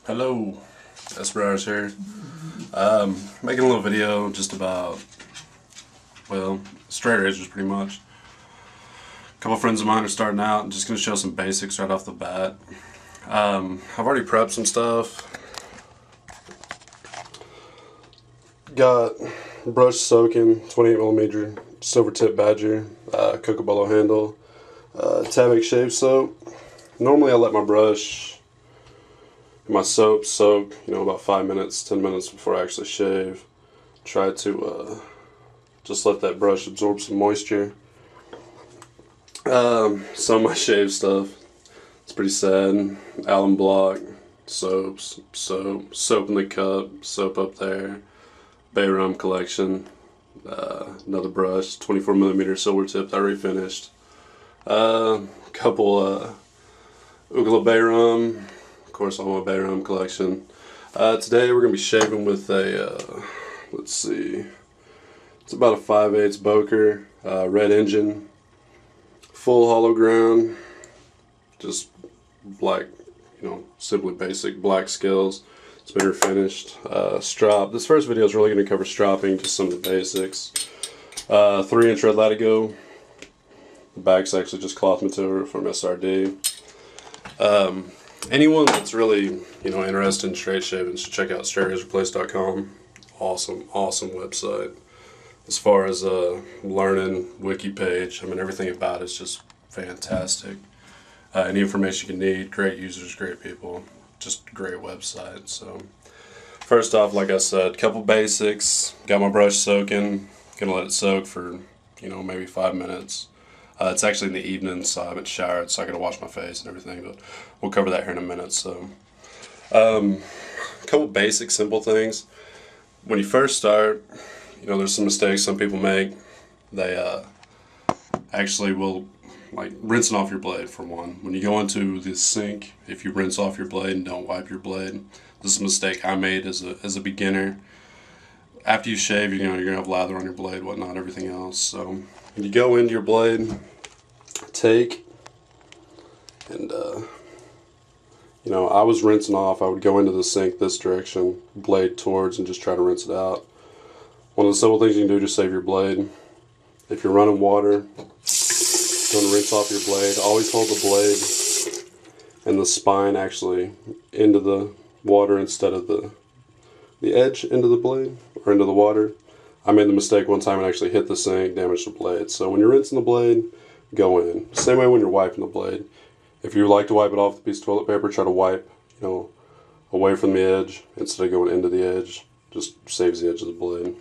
Hello, Esperars here. Making a little video just about, well, straight razors pretty much. A couple friends of mine are starting out. I'm just going to show some basics right off the bat. I've already prepped some stuff. Got brush soaking, 28mm silver tip badger, Cocobolo handle, Tabic shave soap. Normally I let my brush my soap soak, about 5 minutes, 10 minutes before I actually shave. Try to just let that brush absorb some moisture. Some of my shave stuff, it's pretty sad. Alum block, soaps, soap in the cup, soap up there, Bay Rum collection, another brush, 24mm silver tip that I already finished. Couple Ugla Bay Rum. Of course, all my Bay Rum collection. Today we're going to be shaving with a, let's see, it's about a 5/8 Boker, red engine, full hollow ground, just black, simply basic black scales. It's been finished. Strop. This first video is really going to cover stropping, just some of the basics. 3-inch red latigo. The back's actually just cloth material from SRD. Anyone that's really, interested in straight shaving should check out straightrazorplace.com. Awesome website. As far as learning, wiki page, everything about it's just fantastic. Any information you need, great users, great people, just a great website. So, first off, like I said, couple basics. Got my brush soaking. Gonna let it soak for, maybe 5 minutes. It's actually in the evening, so I haven't showered, so I gotta wash my face and everything, but we'll cover that here in a minute. So, a couple basic, simple things. When you first start, there's some mistakes some people make. They actually will, like rinsing off your blade for one. When you go into the sink, if you rinse off your blade and don't wipe your blade, this is a mistake I made as a beginner. After you shave, you're gonna have lather on your blade, whatnot, everything else. So when you go into your blade, take and I was rinsing off. I would go into the sink this direction, blade towards, and just try to rinse it out. One of the simple things you can do to save your blade: if you're running water, going to rinse off your blade, always hold the blade and the spine actually into the water instead of the edge into the blade or into the water. I made the mistake one time and actually hit the sink, damaged the blade. So when you're rinsing the blade, go in. Same way when you're wiping the blade. If you like to wipe it off with a piece of toilet paper, try to wipe, away from the edge instead of going into the edge. Just saves the edge of the blade.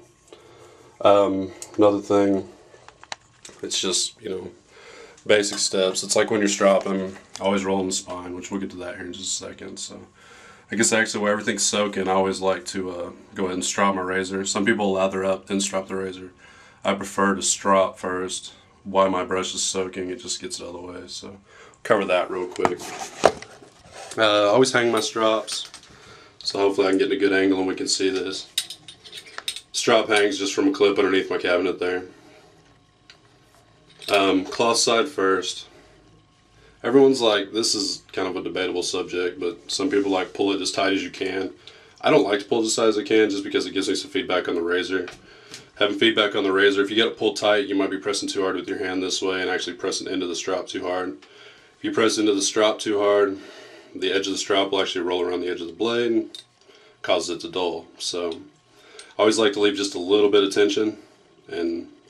Another thing, it's just, basic steps. It's like when you're stropping, always rolling the spine, which we'll get to that here in just a second. So, I guess actually where everything's soaking, I always like to go ahead and strop my razor. Some people lather up, then strop the razor. I prefer to strop first. While my brush is soaking, it just gets it out of the way. So, cover that real quick. I always hang my strops, so hopefully I can get a good angle and we can see this. Strop hangs just from a clip underneath my cabinet there. Cloth side first. Everyone's like, this is kind of a debatable subject, but some people like pull it as tight as you can. I don't like to pull it as tight as I can just because it gives me some feedback on the razor. Having feedback on the razor, if you get it pulled tight, you might be pressing too hard with your hand this way and actually pressing into the strop too hard. If you press into the strop too hard, the edge of the strop will actually roll around the edge of the blade and causes it to dull. So I always like to leave just a little bit of tension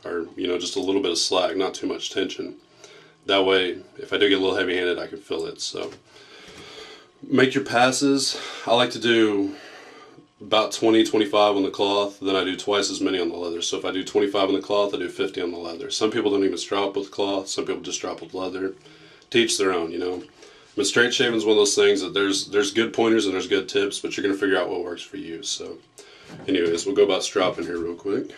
or just a little bit of slack, not too much tension. That way, if I do get a little heavy-handed, I can feel it. So make your passes. I like to do about 20-25 on the cloth, then I do twice as many on the leather. So if I do 25 on the cloth, I do 50 on the leather. Some people don't even strop with cloth, some people just strop with leather. Teach their own, But straight shaving is one of those things that there's good pointers and there's good tips, but you're going to figure out what works for you. So anyways, we'll go about stropping here real quick.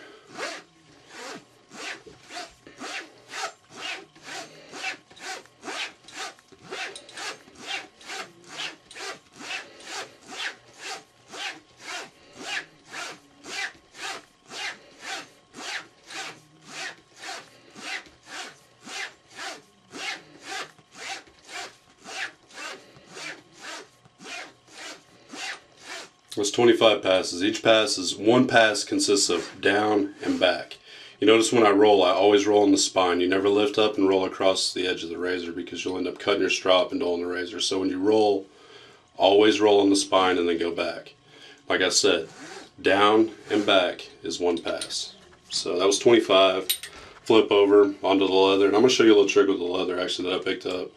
There's 25 passes. Each pass is, one pass consists of down and back. You notice when I roll, I always roll on the spine. You never lift up and roll across the edge of the razor because you'll end up cutting your strop and dulling the razor. So when you roll, always roll on the spine and then go back. Like I said, down and back is one pass. So that was 25. Flip over onto the leather. And I'm going to show you a little trick with the leather actually that I picked up.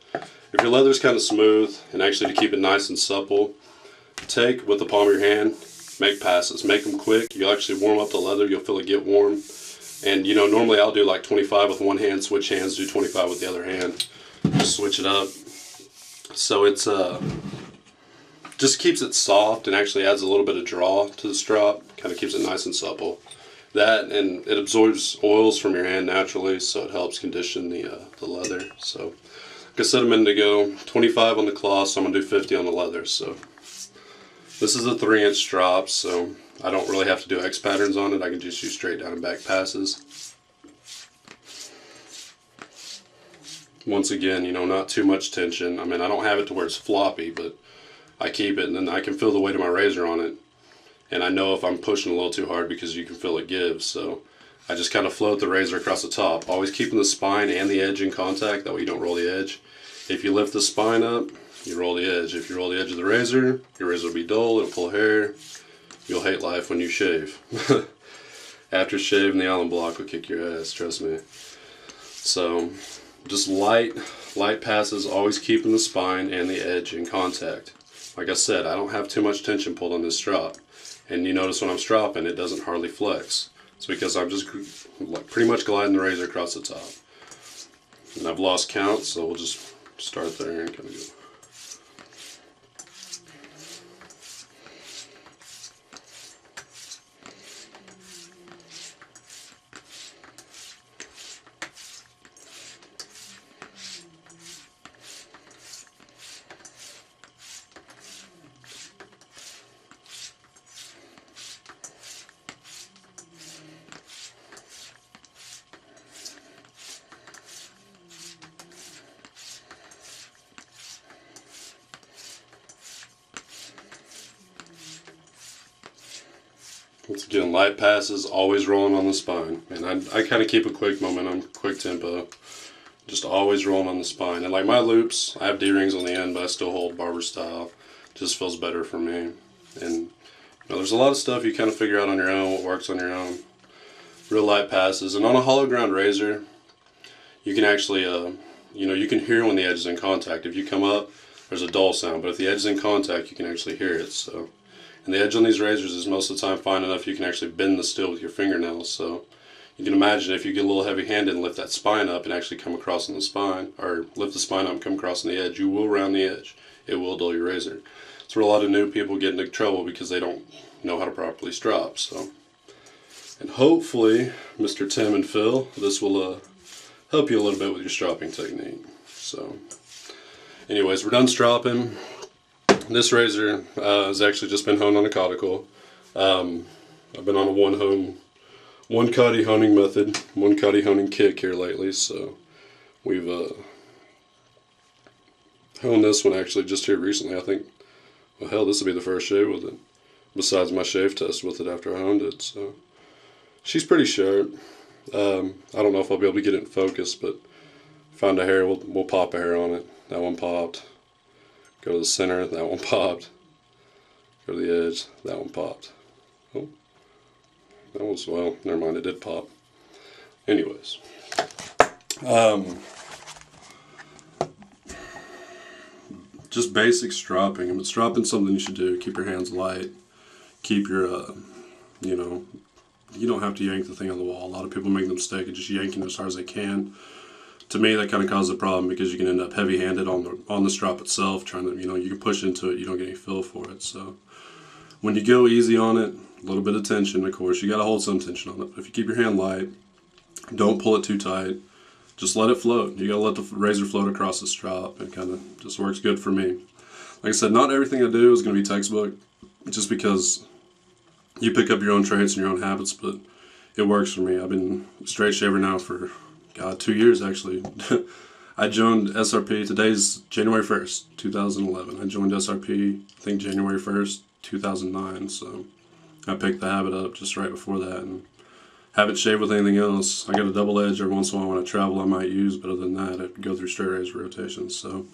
If your leather's kind of smooth, and actually to keep it nice and supple, take with the palm of your hand, make passes. Make them quick. You'll actually warm up the leather. You'll feel it get warm. And you know, normally I'll do like 25 with one hand, switch hands, do 25 with the other hand. Just switch it up. So it's just keeps it soft and actually adds a little bit of draw to the strop. Kind of keeps it nice and supple. That, and it absorbs oils from your hand naturally, so it helps condition the leather. So like I said a minute ago, 25 on the cloth, so I'm going to do 50 on the leather. So this is a 3-inch strop, so I don't really have to do X patterns on it. I can just use straight down and back passes. Once again, you know, not too much tension. I mean, I don't have it to where it's floppy, but I keep it, and then I can feel the weight of my razor on it. And I know if I'm pushing a little too hard because you can feel it give. So I just kind of float the razor across the top, always keeping the spine and the edge in contact. That way you don't roll the edge. If you lift the spine up, you roll the edge. If you roll the edge of the razor, your razor will be dull, it'll pull hair. You'll hate life when you shave. After shaving, the Allen block will kick your ass, trust me. So just light passes, always keeping the spine and the edge in contact. Like I said, I don't have too much tension pulled on this strop. And you notice when I'm stropping, it doesn't hardly flex. It's because I'm just pretty much gliding the razor across the top. And I've lost count, so we'll just start there and kind of go. Once again, light passes, always rolling on the spine. And I kind of keep a quick momentum, quick tempo. Just always rolling on the spine. And like my loops, I have D-rings on the end, but I still hold barber style. Just feels better for me. And you know, there's a lot of stuff you kind of figure out on your own, what works on your own. Real light passes. And on a hollow ground razor, you can actually, you know, you can hear when the edge is in contact. If you come up, there's a dull sound. But if the edge is in contact, you can actually hear it. So. And the edge on these razors is most of the time fine enough you can actually bend the steel with your fingernails. So you can imagine if you get a little heavy-handed and lift that spine up and actually come across on the spine, or lift the spine up and come across on the edge, you will round the edge. It will dull your razor. That's where a lot of new people get into trouble because they don't know how to properly strop. So, and hopefully, Mr. Tim and Phil, this will help you a little bit with your stropping technique. So, anyways, we're done stropping. This razor has actually just been honed on a cuticle. I've been on a one cutty honing method, one cutty honing kick here lately, so we've honed this one actually just here recently. I think, well hell, this will be the first shave with it, besides my shave test with it after I honed it. So she's pretty sharp. I don't know if I'll be able to get it in focus, but find a hair, we'll pop a hair on it. That one popped. Go to the center, that one popped. Go to the edge, that one popped. Oh, that was, well, never mind, it did pop. Anyways. Just basic stropping. But stropping something you should do. Keep your hands light. Keep your, you know, you don't have to yank the thing on the wall. A lot of people make the mistake of just yanking as hard as they can. To me, that kind of causes a problem because you can end up heavy-handed on the strop itself, trying to, you know, you can push into it, you don't get any feel for it. So when you go easy on it, a little bit of tension, of course, you got to hold some tension on it. But if you keep your hand light, don't pull it too tight, just let it float. You got to let the razor float across the strop. It kind of just works good for me. Like I said, not everything I do is going to be textbook, just because you pick up your own traits and your own habits, but it works for me. I've been a straight shaver now for, God, 2 years actually. I joined SRP, today's January 1st, 2011. I joined SRP, I think January 1st, 2009, so I picked the habit up just right before that, and haven't shaved with anything else. I got a double edge every once in a while when I travel I might use, but other than that, I go through straight razor rotations. So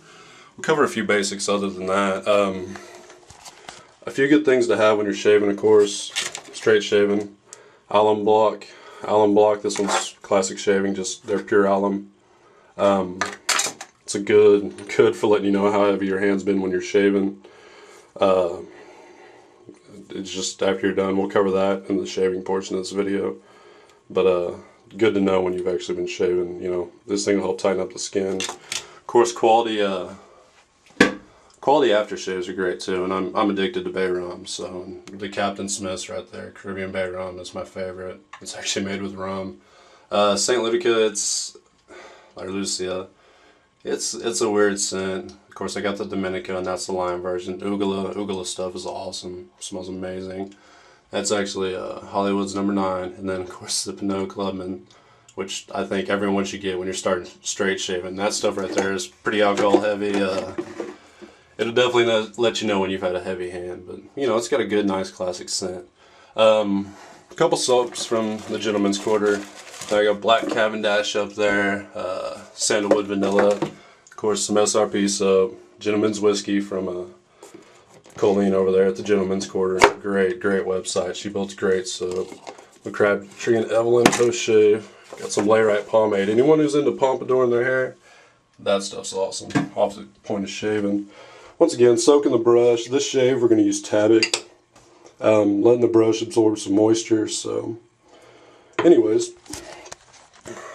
we'll cover a few basics other than that. A few good things to have when you're shaving, of course: straight shaving, alum block. Alum block, this one's classic shaving, just they're pure alum. It's a good for letting you know how heavy your hand's been when you're shaving. It's just after you're done. We'll cover that in the shaving portion of this video. But good to know when you've actually been shaving. You know, this thing will help tighten up the skin. Of course, quality aftershaves are great too, and I'm addicted to bay rum. So the Captain Smith's right there, Caribbean bay rum, is my favorite. It's actually made with rum. St. Lucia, it's a weird scent. Of course, I got the Dominica, and that's the lime version. Ugala stuff is awesome. Smells amazing. That's actually Hollywood's #9, and then of course the Pinot Clubman, which I think everyone should get when you're starting straight shaving. That stuff right there is pretty alcohol heavy. It'll definitely let you know when you've had a heavy hand, but you know, it's got a good, nice, classic scent. A couple soaps from the Gentleman's Quarter. I got Black Cavendish up there, Sandalwood Vanilla, of course some SRP soap, Gentleman's Whiskey from Colleen over there at the Gentleman's Quarter. Great website. She builds great soap. The Crabtree and Evelyn Post Shave. Got some Layrite pomade. Anyone who's into pompadour in their hair, that stuff's awesome. Off the point of shaving. Once again, soaking the brush. This shave we're going to use Tabic. Letting the brush absorb some moisture. So, anyways,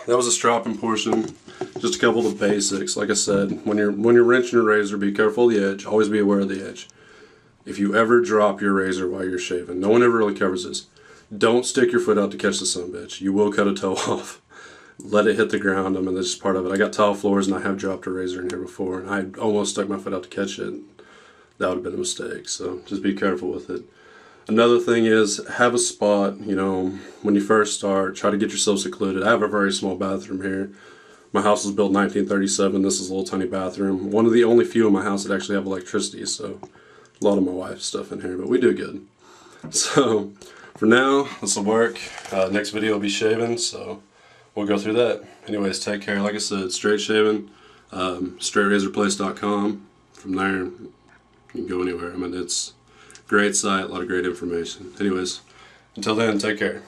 that was the stropping portion. Just a couple of the basics. Like I said, when you're wrenching your razor, be careful of the edge. Always be aware of the edge. If you ever drop your razor while you're shaving, no one ever really covers this. Don't stick your foot out to catch the sumbitch. You will cut a toe off. Let it hit the ground. I mean, that's just part of it. I got tile floors and I have dropped a razor in here before, and I almost stuck my foot out to catch it. That would have been a mistake, so just be careful with it. Another thing is, have a spot, you know, when you first start, try to get yourself secluded. I have a very small bathroom here. My house was built in 1937. This is a little tiny bathroom. One of the only few in my house that actually have electricity, so a lot of my wife's stuff in here, but we do good. So, for now, this will work. Next video will be shaving, so we'll go through that. Anyways, take care. Like I said, straight shaving, straightrazorplace.com. From there, you can go anywhere. I mean, it's a great site, a lot of great information. Anyways, until then, take care.